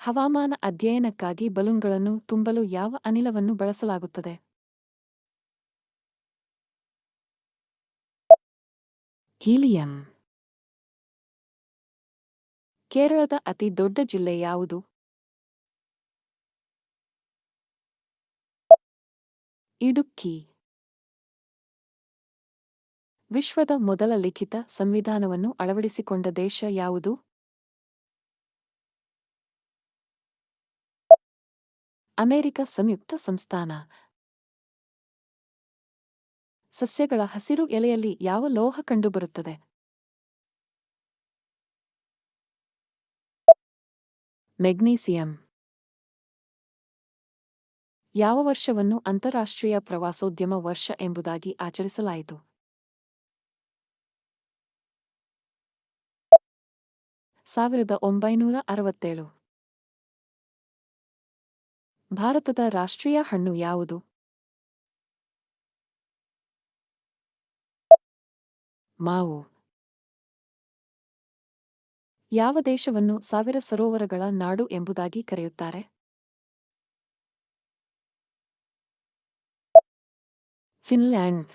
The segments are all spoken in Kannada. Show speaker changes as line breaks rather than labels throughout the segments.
ಹವಾಮಾನ ಅಧ್ಯಯನಕ್ಕಾಗಿ ಬಲೂನ್ಗಳನ್ನು ತುಂಬಲು ಯಾವ ಅನಿಲವನ್ನು ಬಳಸಲಾಗುತ್ತದೆ? ಹೀಲಿಯಂ. ಕೇರಳದ ಅತಿ ದೊಡ್ಡ ಜಿಲ್ಲೆ ಯಾವುದು? ಇಡುಕ್ಕಿ. ವಿಶ್ವದ ಮೊದಲ ಲಿಖಿತ ಸಂವಿಧಾನವನ್ನು ಅಳವಡಿಸಿಕೊಂಡ ದೇಶ ಯಾವುದು? ಅಮೆರಿಕ ಸಂಯುಕ್ತ ಸಂಸ್ಥಾನ. ಸಸ್ಯಗಳ ಹಸಿರು ಎಲೆಯಲ್ಲಿ ಯಾವ ಲೋಹ ಕಂಡುಬರುತ್ತದೆ? ಮೆಗ್ನೀಸಿಯಂ. ಯಾವ ವರ್ಷವನ್ನು ಅಂತಾರಾಷ್ಟ್ರೀಯ ಪ್ರವಾಸೋದ್ಯಮ ವರ್ಷ ಎಂಬುದಾಗಿ ಆಚರಿಸಲಾಯಿತು? 1967. ಭಾರತದ ರಾಷ್ಟ್ರೀಯ ಹಣ್ಣು ಯಾವುದು? ಮಾವು. ಯಾವ ದೇಶವನ್ನು 1000 ಸರೋವರಗಳ ನಾಡು ಎಂಬುದಾಗಿ ಕರೆಯುತ್ತಾರೆ? ಫಿನ್ಲ್ಯಾಂಡ್.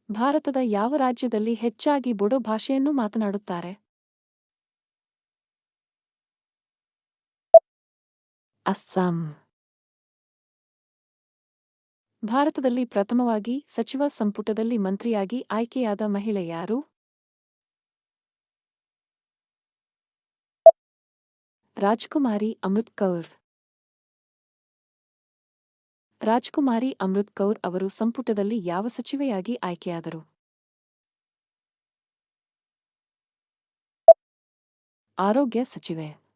ಭಾರತದ ಯಾವ ರಾಜ್ಯದಲ್ಲಿ ಹೆಚ್ಚಾಗಿ ಬೋಡೋ ಭಾಷೆಯನ್ನು ಮಾತನಾಡುತ್ತಾರೆ? ಅಸ್ಸಾಂ. ಭಾರತದಲ್ಲಿ ಪ್ರಥಮವಾಗಿ ಸಚಿವ ಸಂಪುಟದಲ್ಲಿ ಮಂತ್ರಿಯಾಗಿ ಆಯ್ಕೆಯಾದ ಮಹಿಳೆ ಯಾರು? ರಾಜ್ಕುಮಾರಿ ಅಮೃತ್ ಕೌರ್. ರಾಜ್ಕುಮಾರಿ ಅಮೃತ್ ಕೌರ್ ಅವರು ಸಂಪುಟದಲ್ಲಿ ಯಾವ ಸಚಿವೆಯಾಗಿ ಆಯ್ಕೆಯಾದರು? ಆರೋಗ್ಯ ಸಚಿವೆ.